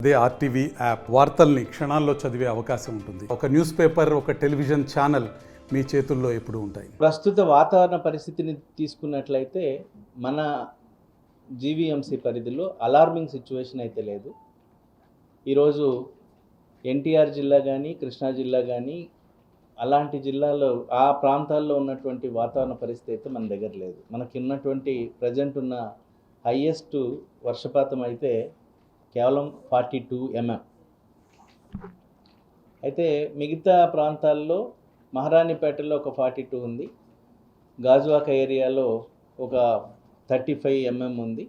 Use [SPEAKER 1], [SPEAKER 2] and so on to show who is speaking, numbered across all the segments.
[SPEAKER 1] అదే RTV app వార్తల్ని క్షణాల్లో చదివే అవకాశం ఉంటుంది. ఒక న్యూస్ పేపర్, ఒక టెలివిజన్ ఛానల్ మీ చేతుల్లో ఎప్పుడూ ఉంటాయి.
[SPEAKER 2] ప్రస్తుత వాతావరణ పరిస్థితిని తీసుకున్నట్లయితే మన జీవీఎంసీ పరిధిలో అలార్మింగ్ సిచ్యువేషన్ అయితే లేదు. ఈరోజు ఎన్టీఆర్ జిల్లా కానీ, కృష్ణా జిల్లా కానీ అలాంటి జిల్లాలో ఆ ప్రాంతాల్లో ఉన్నటువంటి వాతావరణ పరిస్థితి అయితే మన దగ్గర లేదు. మనకి ఉన్నటువంటి ప్రజెంట్ ఉన్న హైయెస్ట్ వర్షపాతం అయితే కేవలం 42 mm. అయితే మిగతా ప్రాంతాల్లో మహారాణిపేటలో ఒక 42 ఉంది, గాజువాక ఏరియాలో ఒక 35 mm ఉంది.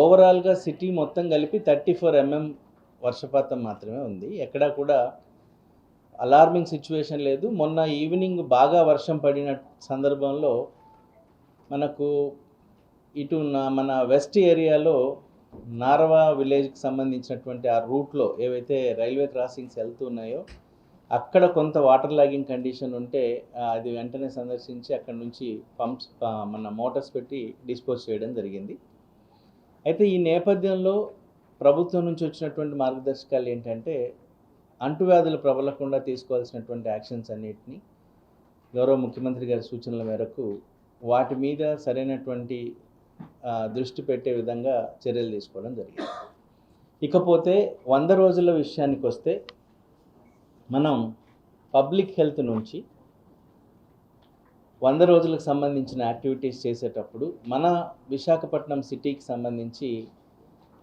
[SPEAKER 2] ఓవరాల్గా సిటీ మొత్తం కలిపి 34 mm వర్షపాతం మాత్రమే ఉంది. ఎక్కడా కూడా అలార్మింగ్ సిచ్యువేషన్ లేదు. మొన్న ఈవినింగ్ బాగా వర్షం పడిన సందర్భంలో మనకు ఇటు మన వెస్ట్ ఏరియాలో నార్వా విలేజ్కి సంబంధించినటువంటి ఆ రూట్లో ఏవైతే రైల్వే క్రాసింగ్స్ వెళ్తున్నాయో అక్కడ కొంత వాటర్ లాగింగ్ కండిషన్ ఉంటే అది వెంటనే సందర్శించి అక్కడ నుంచి పంప్స్ మన మోటార్స్ పెట్టి డిస్పోజ్ చేయడం జరిగింది. అయితే ఈ నేపథ్యంలో ప్రభుత్వం నుంచి వచ్చినటువంటి మార్గదర్శకాలు ఏంటంటే అంటువ్యాధులు ప్రబలకుండా తీసుకోవాల్సినటువంటి యాక్షన్స్ అన్నిటినీ గౌరవ ముఖ్యమంత్రి గారి సూచనల మేరకు వాటి మీద సరైనటువంటి దృష్టి పెట్టే విధంగా చర్యలు తీసుకోవడం జరిగింది. ఇకపోతే 100 రోజుల విషయానికి వస్తే మనం పబ్లిక్ హెల్త్ నుంచి 100 రోజులకు సంబంధించిన యాక్టివిటీస్ చేసేటప్పుడు మన విశాఖపట్నం సిటీకి సంబంధించి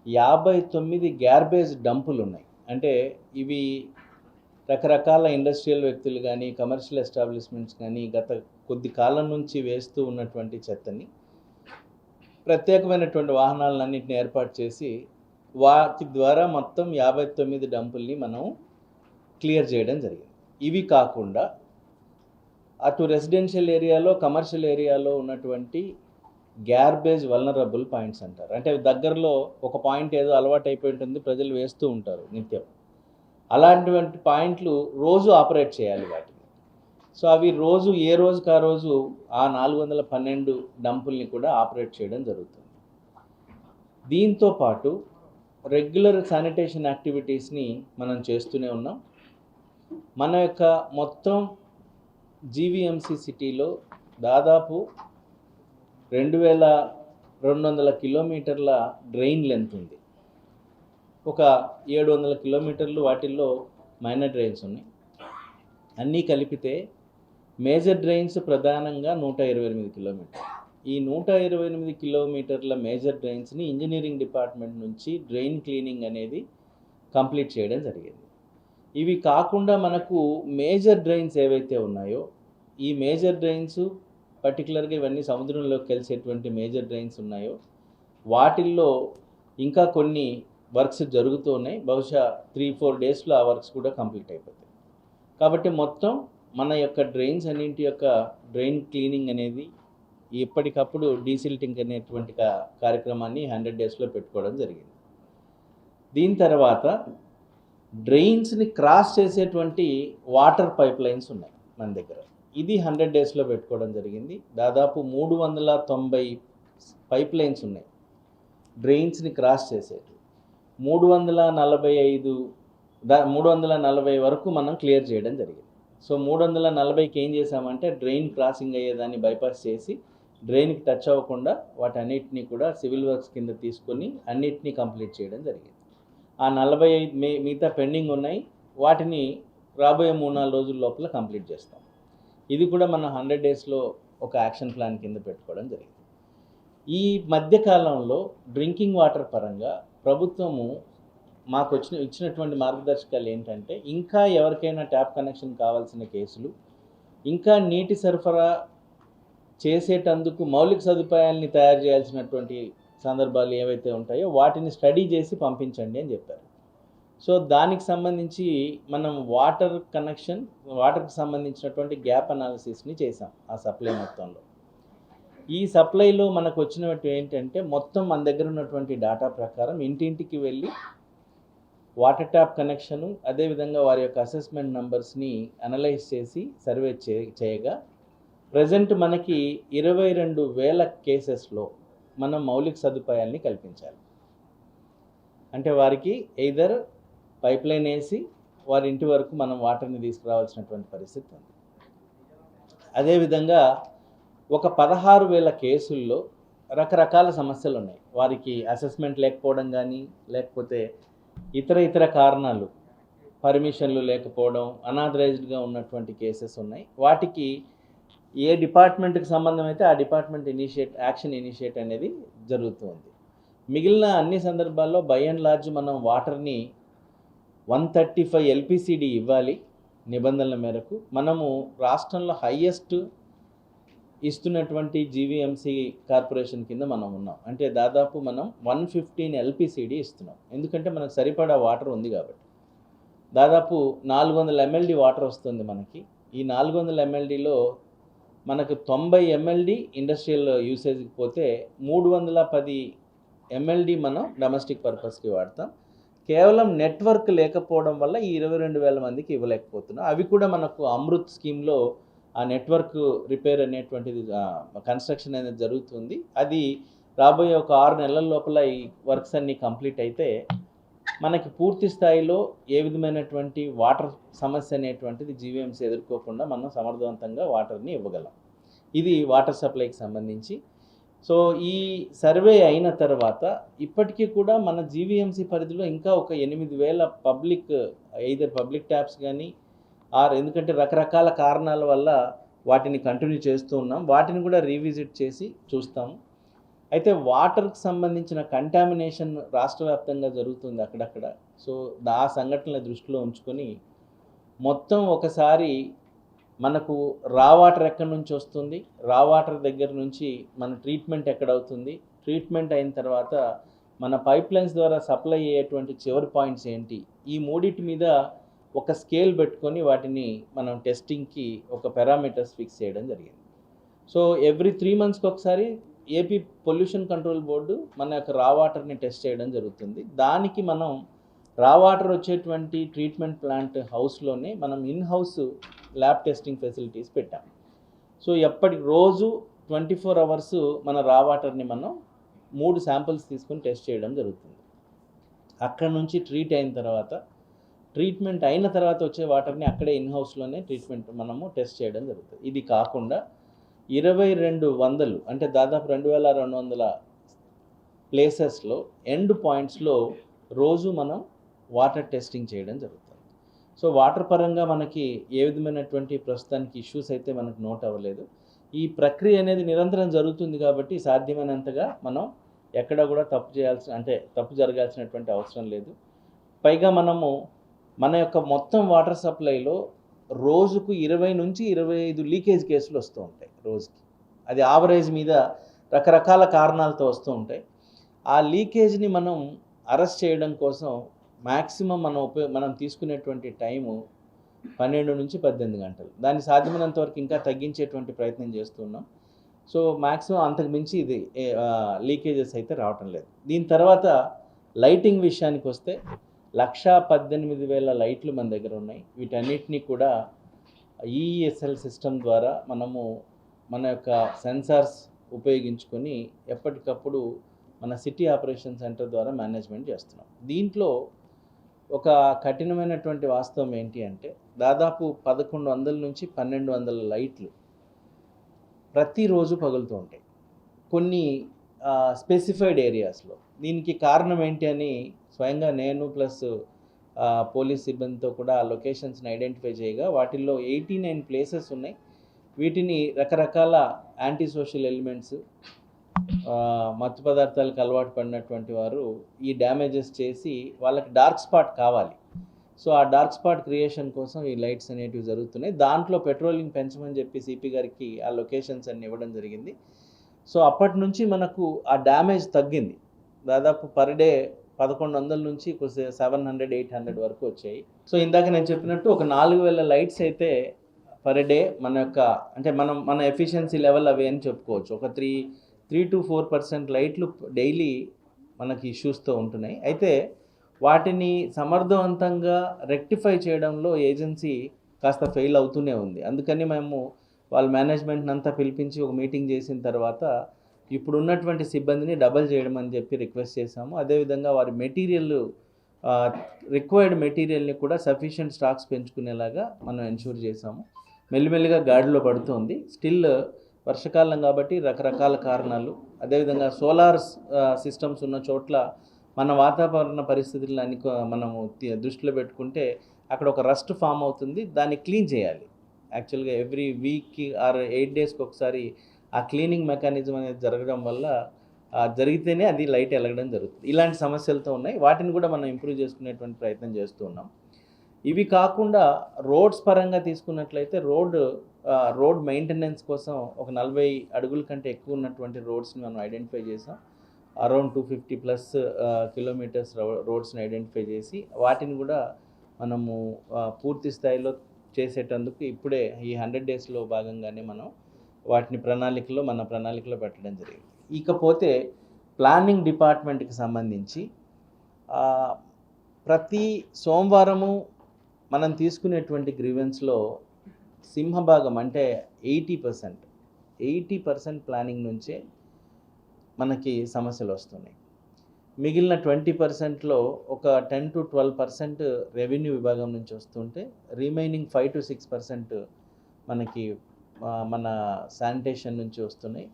[SPEAKER 2] 59 గ్యార్బేజ్ డంపులు ఉన్నాయి. అంటే ఇవి రకరకాల ఇండస్ట్రియల్ వ్యక్తులు కానీ, కమర్షియల్ ఎస్టాబ్లిష్మెంట్స్ కానీ గత కొద్ది కాలం నుంచి వేస్తూ ఉన్నటువంటి చెత్తని ప్రత్యేకమైనటువంటి వాహనాలన్నింటినీ ఏర్పాటు చేసి వాటి ద్వారా మొత్తం 59 డంపుల్ని మనం క్లియర్ చేయడం జరిగింది. ఇవి కాకుండా అటు రెసిడెన్షియల్ ఏరియాలో, కమర్షియల్ ఏరియాలో ఉన్నటువంటి గ్యార్బేజ్ వల్నరబుల్ పాయింట్స్ అంటారు. అంటే దగ్గరలో ఒక పాయింట్ ఏదో అలవాటు అయిపోయి ఉంటుంది, ప్రజలు వేస్తూ ఉంటారు నిత్యం. అలాంటివంటి పాయింట్లు రోజు ఆపరేట్ చేయాలి వాటిని. సో అవి రోజు ఏ రోజుకి ఆ రోజు ఆ 412 డంపుల్ని కూడా ఆపరేట్ చేయడం జరుగుతుంది. దీంతో పాటు రెగ్యులర్ శానిటేషన్ యాక్టివిటీస్ని మనం చేస్తూనే ఉన్నాం. మన యొక్క మొత్తం జీవీఎంసీ సిటీలో దాదాపు 2200 కిలోమీటర్ల డ్రైన్ లెంత్ ఉంది. ఒక 700 కిలోమీటర్లు వాటిల్లో మైనర్ డ్రైన్స్ ఉన్నాయి. అన్నీ కలిపితే మేజర్ డ్రైన్స్ ప్రధానంగా 128 కిలోమీటర్లు. ఈ 128 కిలోమీటర్ల మేజర్ డ్రైన్స్ని ఇంజనీరింగ్ డిపార్ట్మెంట్ నుంచి డ్రైన్ క్లీనింగ్ అనేది కంప్లీట్ చేయడం జరిగింది. ఇవి కాకుండా మనకు మేజర్ డ్రైన్స్ ఏవైతే ఉన్నాయో ఈ మేజర్ డ్రైన్స్ పర్టికులర్గా ఇవన్నీ సముద్రంలోకి కలిసేటువంటి మేజర్ డ్రైన్స్ ఉన్నాయో వాటిల్లో ఇంకా కొన్ని వర్క్స్ జరుగుతూ ఉన్నాయి. బహుశా 3-4 డేస్లో ఆ వర్క్స్ కూడా కంప్లీట్ అయిపోతాయి. కాబట్టి మొత్తం మన యొక్క డ్రైన్స్ అన్నింటి యొక్క డ్రైన్ క్లీనింగ్ అనేది ఎప్పటికప్పుడు డీసిల్టింగ్ అనేటువంటి కార్యక్రమాన్ని 100 డేస్లో పెట్టుకోవడం జరిగింది. దీని తర్వాత డ్రైన్స్ని క్రాస్ చేసేటువంటి వాటర్ పైప్ లైన్స్ ఉన్నాయి మన దగ్గర. ఇది 100 డేస్లో పెట్టుకోవడం జరిగింది. దాదాపు 390 పైప్ లైన్స్ ఉన్నాయి డ్రైన్స్ని క్రాస్ చేసేవి. 340 వరకు మనం క్లియర్ చేయడం జరిగింది. సో 340కి ఏం చేసామంటే డ్రైన్ క్రాసింగ్ అయ్యేదాన్ని బైపాస్ చేసి డ్రైన్కి టచ్ అవ్వకుండా వాటన్నిటిని కూడా సివిల్ వర్క్స్ కింద తీసుకొని అన్నిటినీ కంప్లీట్ చేయడం జరిగింది. ఆ 45 మిగతా పెండింగ్ ఉన్నాయి, వాటిని రాబోయే 3-4 రోజుల లోపల కంప్లీట్ చేస్తాం. ఇది కూడా మనం 100 డేస్లో ఒక యాక్షన్ ప్లాన్ కింద పెట్టుకోవడం జరిగింది. ఈ మధ్యకాలంలో డ్రింకింగ్ వాటర్ పరంగా ప్రభుత్వము మాకు ఇచ్చినటువంటి మార్గదర్శకాలు ఏంటంటే ఇంకా ఎవరికైనా ట్యాప్ కనెక్షన్ కావాల్సిన కేసులు, ఇంకా నీటి సరఫరా చేసేటందుకు మౌలిక సదుపాయాలని తయారు చేయాల్సినటువంటి సందర్భాలు ఏవైతే ఉంటాయో వాటిని స్టడీ చేసి పంపించండి అని చెప్పారు. సో దానికి సంబంధించి మనం వాటర్కి సంబంధించినటువంటి గ్యాప్ అనాలిసిస్ని చేసాం ఆ సప్లై మొత్తంలో. ఈ సప్లైలో మనకు వచ్చినట్టు ఏంటంటే మొత్తం మన దగ్గర ఉన్నటువంటి డేటా ప్రకారం ఇంటింటికి వెళ్ళి వాటర్ ట్యాప్ కనెక్షను అదేవిధంగా వారి యొక్క అసెస్మెంట్ నంబర్స్ని అనలైజ్ చేసి సర్వే చేయగా ప్రజెంట్ మనకి 22,000 కేసెస్లో మనం మౌలిక సదుపాయాల్ని కల్పించాలి. అంటే వారికి ఎయిదర్ పైప్ లైన్ వేసి వారి ఇంటి వరకు మనం వాటర్ని తీసుకురావాల్సినటువంటి పరిస్థితి ఉంది. అదేవిధంగా ఒక 16,000 కేసుల్లో రకరకాల సమస్యలు ఉన్నాయి. వారికి అసెస్మెంట్ లేకపోవడం కానీ, లేకపోతే ఇతర కారణాలు, పర్మిషన్లు లేకపోవడం, అనాథరైజ్డ్గా ఉన్నటువంటి కేసెస్ ఉన్నాయి. వాటికి ఏ డిపార్ట్మెంట్కి సంబంధం అయితే ఆ డిపార్ట్మెంట్ యాక్షన్ ఇనిషియేట్ అనేది జరుగుతుంది. మిగిలిన అన్ని సందర్భాల్లో బై అండ్ లార్జ్ మనం వాటర్ని 135 LPCD ఇవ్వాలి నిబంధనల మేరకు. మనము రాష్ట్రంలో హైయెస్ట్ ఇస్తున్నటువంటి జీవీఎంసీ కార్పొరేషన్ కింద మనం ఉన్నాం. అంటే దాదాపు మనం 115 LPCD ఇస్తున్నాం. ఎందుకంటే మనకు సరిపడా వాటర్ ఉంది కాబట్టి. దాదాపు 400 MLD వాటర్ వస్తుంది మనకి. ఈ 400 MLDలో మనకు 90 MLD ఇండస్ట్రియల్ యూసేజ్కి పోతే 310 MLD మనం డొమెస్టిక్ పర్పస్కి వాడతాం. కేవలం నెట్వర్క్ లేకపోవడం వల్ల ఈ 22,000 మందికి ఇవ్వలేకపోతున్నాం. అవి కూడా మనకు అమృత్ స్కీమ్లో ఆ నెట్వర్క్ రిపేర్ అనేటువంటిది కన్స్ట్రక్షన్ అనేది జరుగుతుంది. అది రాబోయే ఒక 6 నెలల లోపల ఈ వర్క్స్ అన్నీ కంప్లీట్ అయితే మనకి పూర్తి స్థాయిలో ఏ విధమైనటువంటి వాటర్ సమస్య అనేటువంటిది జీవీఎంసీ ఎదుర్కోకుండా మనం సమర్థవంతంగా వాటర్ని ఇవ్వగలం. ఇది వాటర్ సప్లైకి సంబంధించి. సో ఈ సర్వే అయిన తర్వాత ఇప్పటికీ కూడా మన జీవీఎంసీ పరిధిలో ఇంకా ఒక 8,000 పబ్లిక్ ట్యాప్స్ కానీ ఎందుకంటే రకరకాల కారణాల వల్ల వాటిని కంటిన్యూ చేస్తూ ఉన్నాం. వాటిని కూడా రీవిజిట్ చేసి చూస్తాము. అయితే వాటర్కి సంబంధించిన కంటామినేషన్ రాష్ట్ర వ్యాప్తంగా జరుగుతుంది అక్కడక్కడ. సో ఆ సంఘటనల దృష్టిలో ఉంచుకొని మొత్తం ఒకసారి మనకు రా వాటర్ ఎక్కడి నుంచి వస్తుంది, రా వాటర్ దగ్గర నుంచి మన ట్రీట్మెంట్ ఎక్కడవుతుంది, ట్రీట్మెంట్ అయిన తర్వాత మన పైప్ లైన్స్ ద్వారా సప్లై అయ్యేటువంటి చివరి పాయింట్స్ ఏంటి, ఈ మూడింటి మీద ఒక స్కేల్ పెట్టుకొని వాటిని మనం టెస్టింగ్కి ఒక పారామీటర్స్ ఫిక్స్ చేయడం జరిగింది. సో ఎవ్రీ 3 monthsకి ఒకసారి ఏపీ పొల్యూషన్ కంట్రోల్ బోర్డు మన యొక్క రా వాటర్ని టెస్ట్ చేయడం జరుగుతుంది. దానికి మనం రా వాటర్ వచ్చేటువంటి ట్రీట్మెంట్ ప్లాంట్ హౌస్లోనే మనం in house lab testing facilities పెట్టాం. సో రోజు 24 hours మన రా వాటర్ని మనం 3 శాంపిల్స్ తీసుకొని టెస్ట్ చేయడం జరుగుతుంది. అక్కడ నుంచి ట్రీట్మెంట్ అయిన తర్వాత వచ్చే వాటర్ని అక్కడే ఇన్ హౌస్లోనే ట్రీట్మెంట్ మనము టెస్ట్ చేయడం జరుగుతుంది. ఇది కాకుండా 2,200 అంటే దాదాపు 2,200 ప్లేసెస్లో ఎండ్ పాయింట్స్లో రోజు మనం వాటర్ టెస్టింగ్ చేయడం జరుగుతుంది. సో వాటర్ పరంగా మనకి ఏ విధమైనటువంటి ప్రస్తుతానికి ఇష్యూస్ అయితే మనకు నోట్ అవ్వలేదు. ఈ ప్రక్రియ అనేది నిరంతరం జరుగుతుంది కాబట్టి సాధ్యమైనంతగా మనం ఎక్కడ కూడా తప్పు జరగాల్సినటువంటి అవసరం లేదు. పైగా మనము మన యొక్క మొత్తం వాటర్ సప్లైలో రోజుకు 20 నుంచి 25 లీకేజ్ కేసులు వస్తూ ఉంటాయి రోజుకి. అది యావరేజ్ మీద రకరకాల కారణాలతో వస్తూ ఉంటాయి. ఆ లీకేజ్ని మనం అరెస్ట్ చేయడం కోసం మ్యాక్సిమం మనం తీసుకునేటువంటి టైము 12 నుంచి 18 గంటలు. దాన్ని సాధ్యమైనంత వరకు ఇంకా తగ్గించేటువంటి ప్రయత్నం చేస్తున్నాం. సో మ్యాక్సిమం అంతకు మించి ఇది లీకేజెస్ అయితే రావటం లేదు. దీని తర్వాత లైటింగ్ విషయానికి వస్తే 118,000 లైట్లు మన దగ్గర ఉన్నాయి. వీటన్నిటినీ కూడా ఈఎస్ఎల్ సిస్టమ్ ద్వారా మనము మన యొక్క సెన్సార్స్ ఉపయోగించుకొని ఎప్పటికప్పుడు మన సిటీ ఆపరేషన్ సెంటర్ ద్వారా మేనేజ్మెంట్ చేస్తున్నాం. దీంట్లో ఒక కఠినమైనటువంటి వాస్తవం ఏంటి అంటే దాదాపు 1,100 నుంచి 1,200 లైట్లు ప్రతిరోజు పగులుతూ ఉంటాయి కొన్ని స్పెసిఫైడ్ ఏరియాస్లో. దీనికి కారణం ఏంటి అని స్వయంగా నేను ప్లస్ పోలీస్ సిబ్బందితో కూడా ఆ లొకేషన్స్ని ఐడెంటిఫై చేయగా వాటిల్లో 89 ప్లేసెస్ ఉన్నాయి. వీటిని రకరకాల యాంటీ సోషల్ ఎలిమెంట్స్, మత్తు పదార్థాలకు అలవాటు పడినటువంటి వారు ఈ డ్యామేజెస్ చేసి వాళ్ళకి డార్క్ స్పాట్ కావాలి. సో ఆ డార్క్ స్పాట్ క్రియేషన్ కోసం ఈ లైట్స్ అనేటివి జరుగుతున్నాయి. దాంట్లో పెట్రోలింగ్ పెంచమని చెప్పి సిపి గారికి ఆ లొకేషన్స్ అన్ని ఇవ్వడం జరిగింది. సో అప్పటి నుంచి మనకు ఆ డ్యామేజ్ తగ్గింది. దాదాపు పర్ డే 1,100 నుంచి 700-800 వరకు వచ్చాయి. సో ఇందాక నేను చెప్పినట్టు ఒక 4,000 లైట్స్ అయితే పర్ డే మన ఎఫిషియన్సీ లెవెల్ అవి అని చెప్పుకోవచ్చు. ఒక 3 to 4% లైట్లు డైలీ మనకి ఇష్యూస్తో ఉంటున్నాయి. అయితే వాటిని సమర్థవంతంగా రెక్టిఫై చేయడంలో ఏజెన్సీ కాస్త ఫెయిల్ అవుతూనే ఉంది. అందుకని మేము వాళ్ళ మేనేజ్మెంట్ని అంతా పిలిపించి ఒక మీటింగ్ చేసిన తర్వాత ఇప్పుడు ఉన్నటువంటి సిబ్బందిని డబల్ చేయడం అని చెప్పి రిక్వెస్ట్ చేశాము. అదేవిధంగా వారి మెటీరియల్ రిక్వైర్డ్ మెటీరియల్ని కూడా సఫిషియెంట్ స్టాక్స్ పెంచుకునేలాగా మనం ఎన్షూర్ చేశాము. మెల్లిమెల్లిగా గాడిలో పడుతుంది. స్టిల్ వర్షాకాలం కాబట్టి రకరకాల కారణాలు, అదేవిధంగా సోలార్ సిస్టమ్స్ ఉన్న చోట్ల మన వాతావరణ పరిస్థితులను అన్ని మనము దృష్టిలో పెట్టుకుంటే అక్కడ ఒక రస్ట్ ఫామ్ అవుతుంది. దాన్ని క్లీన్ చేయాలి. యాక్చువల్గా ఎవ్రీ వీక్కి ఆర్ 8 డేస్కి ఒకసారి ఆ క్లీనింగ్ మెకానిజం అనేది జరగడం వల్ల జరిగితేనే అది లైట్ వెలగడం జరుగుతుంది. ఇలాంటి సమస్యలతో ఉన్నాయి. వాటిని కూడా మనం ఇంప్రూవ్ చేసుకునేటువంటి ప్రయత్నం చేస్తూ ఉన్నాం. ఇవి కాకుండా రోడ్స్ పరంగా తీసుకున్నట్లయితే రోడ్ మెయింటెనెన్స్ కోసం ఒక 40 అడుగుల కంటే ఎక్కువ ఉన్నటువంటి రోడ్స్ని మనం ఐడెంటిఫై చేసాం. అరౌండ్ 250+ కిలోమీటర్స్ రోడ్స్ని ఐడెంటిఫై చేసి వాటిని కూడా మనము పూర్తి స్థాయిలో చేసేటందుకు ఇప్పుడే ఈ 100 డేస్లో భాగంగానే మనం వాటిని మన ప్రణాళికలో పెట్టడం జరిగింది. ఇకపోతే ప్లానింగ్ డిపార్ట్మెంట్కి సంబంధించి ప్రతి సోమవారము మనం తీసుకునేటువంటి గ్రీవెన్స్లో సింహభాగం అంటే 80% ప్లానింగ్ నుంచే మనకి సమస్యలు వస్తున్నాయి. మిగిలిన 20%లో ఒక 10 to 12% రెవెన్యూ విభాగం నుంచి వస్తుంటే రిమైనింగ్ 5 to 6% మనకి మన శానిటేషన్ నుంచి వస్తున్నాయి.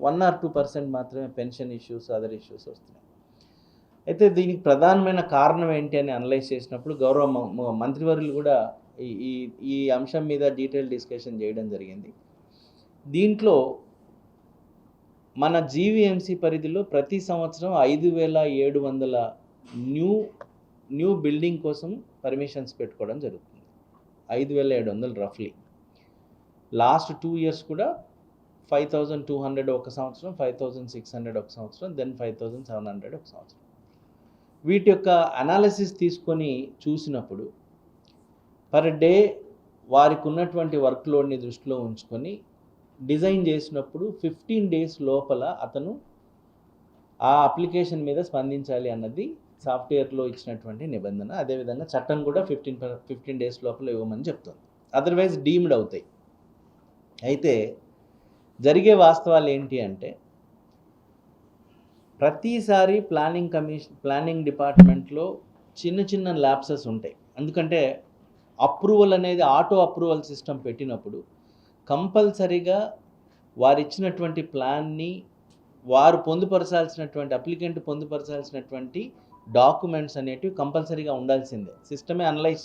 [SPEAKER 2] 1 or 2% మాత్రమే పెన్షన్ ఇష్యూస్, అదర్ ఇష్యూస్ వస్తున్నాయి. అయితే దీనికి ప్రధానమైన కారణం ఏంటి అని అనలైజ్ చేసినప్పుడు గౌరవ మంత్రివర్యులు కూడా ఈ అంశం మీద డీటెయిల్ డిస్కషన్ చేయడం జరిగింది. దీంట్లో మన జీవీఎంసీ పరిధిలో ప్రతి సంవత్సరం 5,700 న్యూ బిల్డింగ్ కోసం పర్మిషన్స్ పెట్టుకోవడం జరుగుతుంది. 5,700 రఫ్లీ. లాస్ట్ 2 years కూడా 5,200 ఒక సంవత్సరం, 5,600 ఒక సంవత్సరం, దెన్ 5,700 ఒక సంవత్సరం. వీటి యొక్క అనాలిసిస్ తీసుకొని చూసినప్పుడు పర్ డే వారికి ఉన్నటువంటి వర్క్ లోడ్ని దృష్టిలో ఉంచుకొని డిజైన్ చేసినప్పుడు 15 days లోపల అతను ఆ అప్లికేషన్ మీద స్పందించాలి అన్నది సాఫ్ట్వేర్లో ఇచ్చినటువంటి నిబంధన. అదేవిధంగా చట్టం కూడా 15 days లోపల ఇవ్వమని చెప్తుంది. అదర్వైజ్ డీమ్డ్ అవుతాయి. అయితే జరిగే వాస్తవాలు ఏంటి అంటే ప్రతిసారి ప్లానింగ్ డిపార్ట్మెంట్లో చిన్న ల్యాప్సెస్ ఉంటాయి. ఎందుకంటే అప్రూవల్ అనేది ఆటో అప్రూవల్ సిస్టమ్ పెట్టినప్పుడు కంపల్సరీగా వారు ఇచ్చినటువంటి ప్లాన్ని వారు అప్లికెంట్ పొందుపరచాల్సినటువంటి డాక్యుమెంట్స్ అనేటివి కంపల్సరీగా ఉండాల్సిందే. సిస్టమే అనలైజ్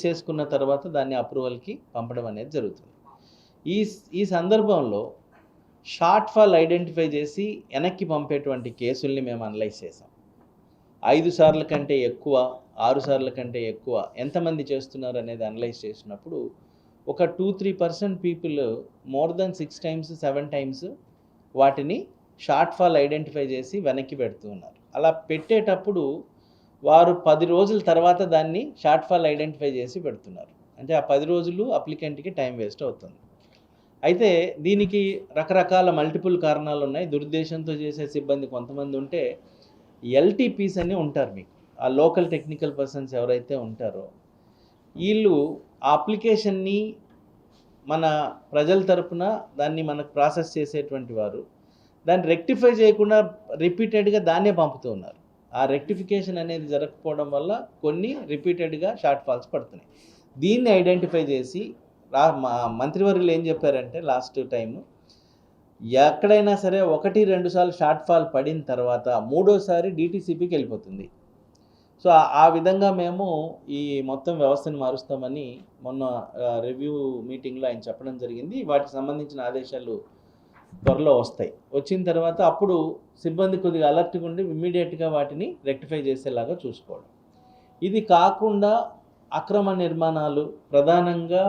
[SPEAKER 2] చేసుకున్న తర్వాత దాన్ని అప్రూవల్కి పంపడం అనేది జరుగుతుంది. ఈ సందర్భంలో షార్ట్ ఫాల్ ఐడెంటిఫై చేసి వెనక్కి పంపేటువంటి కేసుల్ని మేము అనలైజ్ చేసాం. 5 సార్ల కంటే ఎక్కువ, 6 సార్ల కంటే ఎక్కువ ఎంతమంది చేస్తున్నారు అనేది అనలైజ్ చేసినప్పుడు ఒక 2-3% people more than 6 times 7 times వాటిని షార్ట్ ఫాల్ ఐడెంటిఫై చేసి వెనక్కి పెడుతూ ఉన్నారు. అలా పెట్టేటప్పుడు వారు 10 రోజుల తర్వాత దాన్ని షార్ట్ ఫాల్ ఐడెంటిఫై చేసి పెడుతున్నారు. అంటే ఆ 10 రోజులు అప్లికెంట్కి టైం వేస్ట్ అవుతుంది. అయితే దీనికి రకరకాల మల్టిపుల్ కారణాలు ఉన్నాయి. దురుద్దేశంతో చేసే సిబ్బంది కొంతమంది ఉంటే ఎల్టీపీస్ అని ఉంటారు. మీకు ఆ లోకల్ టెక్నికల్ పర్సన్స్ ఎవరైతే ఉంటారో వీళ్ళు ఆ అప్లికేషన్ని మన ప్రజల తరపున దాన్ని మనకు ప్రాసెస్ చేసేటువంటి వారు దాన్ని రెక్టిఫై చేయకుండా రిపీటెడ్గా దాన్నే పంపుతూ ఉన్నారు. ఆ రెక్టిఫికేషన్ అనేది జరగకపోవడం వల్ల కొన్ని రిపీటెడ్గా షార్ట్ ఫాల్స్ పడుతున్నాయి. దీన్ని ఐడెంటిఫై చేసి మంత్రివర్యులు ఏం చెప్పారంటే లాస్ట్ టైము ఎక్కడైనా సరే 1-2 సార్లు షార్ట్ ఫాల్ పడిన తర్వాత 3వసారి DTCPకి వెళ్ళిపోతుంది. సో ఆ విధంగా మేము ఈ మొత్తం వ్యవస్థను మారుస్తామని మొన్న రివ్యూ మీటింగ్లో ఆయన చెప్పడం జరిగింది. వాటికి సంబంధించిన ఆదేశాలు త్వరలో వస్తాయి. వచ్చిన తర్వాత అప్పుడు సిబ్బంది కొద్దిగా అలర్ట్గా ఉండి ఇమ్మీడియట్గా వాటిని రెక్టిఫై చేసేలాగా చూసుకోవడం. ఇది కాకుండా అక్రమ నిర్మాణాలు ప్రధానంగా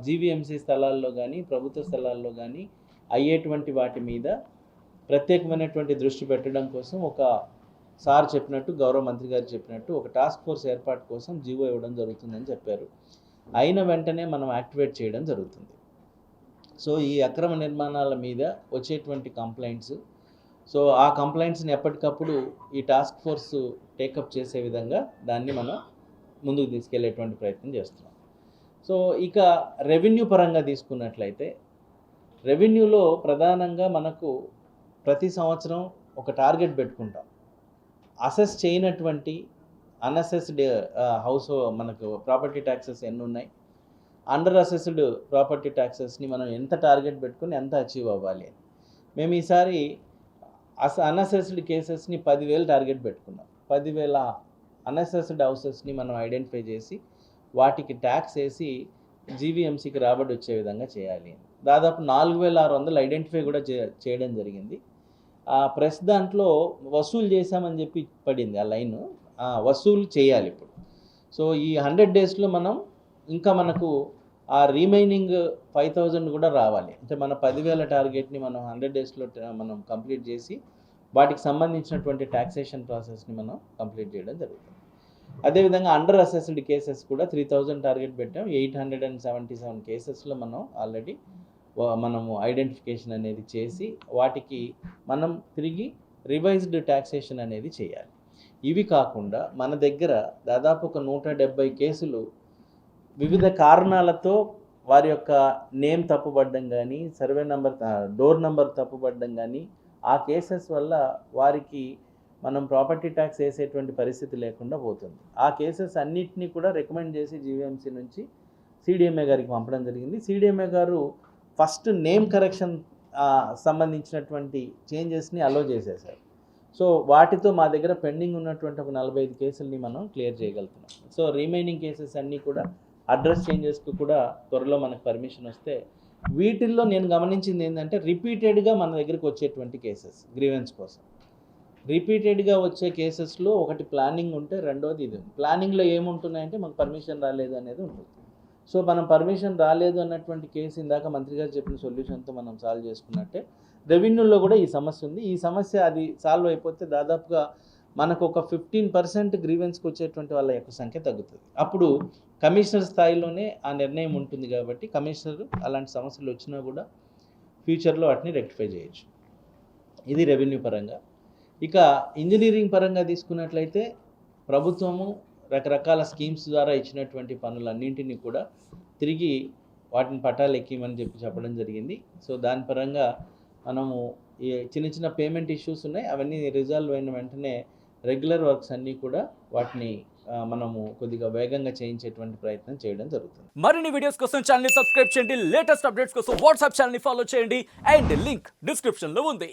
[SPEAKER 2] జీవీఎంసీ స్థలాల్లో కానీ ప్రభుత్వ స్థలాల్లో కానీ అయ్యేటువంటి వాటి మీద ప్రత్యేకమైనటువంటి దృష్టి పెట్టడం కోసం సార్ చెప్పినట్టు, గౌరవ మంత్రి గారు చెప్పినట్టు ఒక టాస్క్ ఫోర్స్ ఏర్పాటు కోసం జీవో ఇవ్వడం జరుగుతుందని చెప్పారు. అయిన వెంటనే మనం యాక్టివేట్ చేయడం జరుగుతుంది. సో ఈ అక్రమ నిర్మాణాల మీద వచ్చేటువంటి కంప్లైంట్స్, సో ఆ కంప్లైంట్స్ని ఎప్పటికప్పుడు ఈ టాస్క్ ఫోర్స్ టేకప్ చేసే విధంగా దాన్ని మనం ముందుకు తీసుకెళ్లేటువంటి ప్రయత్నం చేస్తున్నాం. సో ఇక రెవెన్యూ పరంగా తీసుకున్నట్లయితే రెవెన్యూలో ప్రధానంగా మనకు ప్రతి సంవత్సరం ఒక టార్గెట్ పెట్టుకుంటాం. అసెస్ చేయనటువంటి అన్అసెస్డ్ హౌస్ మనకు ప్రాపర్టీ ట్యాక్సెస్ ఎన్ని ఉన్నాయి, అండర్ అసెస్డ్ ప్రాపర్టీ ట్యాక్సెస్ని మనం ఎంత టార్గెట్ పెట్టుకుని ఎంత అచీవ్ అవ్వాలి అని. మేము ఈసారి అన్అసెస్డ్ కేసెస్ని 10,000 టార్గెట్ పెట్టుకున్నాం. 10,000 అన్అసెస్డ్ హౌసెస్ని మనం ఐడెంటిఫై చేసి వాటికి ట్యాక్స్ వేసి జీవీఎంసీకి రాబడి వచ్చే విధంగా చేయాలి. దాదాపు 4,600 ఐడెంటిఫై కూడా చేయడం జరిగింది. ప్రెస్ దాంట్లో వసూలు చేశామని చెప్పి పడింది ఆ లైన్, వసూలు చేయాలి ఇప్పుడు. సో ఈ 100 డేస్లో మనం ఇంకా మనకు ఆ రిమైనింగ్ 5,000 కూడా రావాలి. అంటే మన 10,000 టార్గెట్ని మనం 100 డేస్లో మనం కంప్లీట్ చేసి వాటికి సంబంధించినటువంటి ట్యాక్సేషన్ ప్రాసెస్ని మనం కంప్లీట్ చేయడం జరుగుతుంది. అదేవిధంగా అండర్ అసెస్డ్ కేసెస్ కూడా 3,000 టార్గెట్ పెట్టాం. 877 కేసెస్లో మనం ఆల్రెడీ మనము ఐడెంటిఫికేషన్ అనేది చేసి వాటికి మనం తిరిగి రివైజ్డ్ ట్యాక్సేషన్ అనేది చేయాలి. ఇవి కాకుండా మన దగ్గర దాదాపు ఒక 170 కేసులు వివిధ కారణాలతో వారి యొక్క నేమ్ తప్పుపడడం కానీ, సర్వే నెంబర్, డోర్ నెంబర్ తప్పుపడడం కానీ, ఆ కేసెస్ వల్ల వారికి మనం ప్రాపర్టీ ట్యాక్స్ వేసేటువంటి పరిస్థితి లేకుండా పోతుంది. ఆ కేసెస్ అన్నిటినీ కూడా రికమెండ్ చేసి జీవీఎంసీ నుంచి సిడిఎంఏ గారికి పంపడం జరిగింది. సిడిఎంఏ గారు ఫస్ట్ నేమ్ కరెక్షన్ సంబంధించినటువంటి చేంజెస్ని అలో చేసేసారు. సో వాటితో మా దగ్గర పెండింగ్ ఉన్నటువంటి ఒక 45 కేసుల్ని మనం క్లియర్ చేయగలుగుతున్నాం. సో రిమైనింగ్ కేసెస్ అన్నీ కూడా అడ్రస్ చేంజెస్కి కూడా త్వరలో మనకు పర్మిషన్ వస్తే, వీటిల్లో నేను గమనించింది ఏంటంటే రిపీటెడ్గా మన దగ్గరికి వచ్చేటువంటి కేసెస్ గ్రీవెన్స్ కోసం. రిపీటెడ్గా వచ్చే కేసెస్లో ఒకటి ప్లానింగ్ ఉంటే, రెండోది ఇది. ప్లానింగ్లో ఏముంటున్నాయంటే మాకు పర్మిషన్ రాలేదు అనేది ఉంటుంది. సో మనం పర్మిషన్ రాలేదు అన్నటువంటి కేసు ఇందాక మంత్రి గారు చెప్పిన సొల్యూషన్తో మనం సాల్వ్ చేసుకున్నట్టే రెవెన్యూలో కూడా ఈ సమస్య ఉంది. ఈ సమస్య అది సాల్వ్ అయిపోతే దాదాపుగా మనకు ఒక 15% గ్రీవెన్స్కి వచ్చేటువంటి వాళ్ళ యొక్క సంఖ్య తగ్గుతుంది. అప్పుడు కమిషనర్ స్థాయిలోనే ఆ నిర్ణయం ఉంటుంది కాబట్టి కమిషనర్ అలాంటి సమస్యలు వచ్చినా కూడా ఫ్యూచర్లో వాటిని రెక్టిఫై చేయొచ్చు. ఇది రెవెన్యూ పరంగా. ఇక ఇంజనీరింగ్ పరంగా తీసుకున్నట్లయితే ప్రభుత్వము రకరకాల స్కీమ్స్ ద్వారా ఇచ్చినటువంటి పనులన్నింటినీ కూడా తిరిగి వాటిని పట్టాలు ఎక్కిమని చెప్పడం జరిగింది. సో దాని పరంగా మనము ఈ చిన్న చిన్న పేమెంట్ ఇష్యూస్ ఉన్నాయి, అవన్నీ రిజాల్వ్ అయిన వెంటనే రెగ్యులర్ వర్క్స్ అన్నీ కూడా వాటిని మనము కొద్దిగా వేగంగా చేయించేటువంటి ప్రయత్నం చేయడం జరుగుతుంది.
[SPEAKER 3] మరిన్ని వీడియోస్ కోసం ఛానల్ ని సబ్స్క్రైబ్ చేయండి, లేటెస్ట్ అప్డేట్స్ కోసం వాట్సాప్ ఛానల్ ని ఫాలో చేయండి అండ్ లింక్ డిస్క్రిప్షన్ లో ఉంది.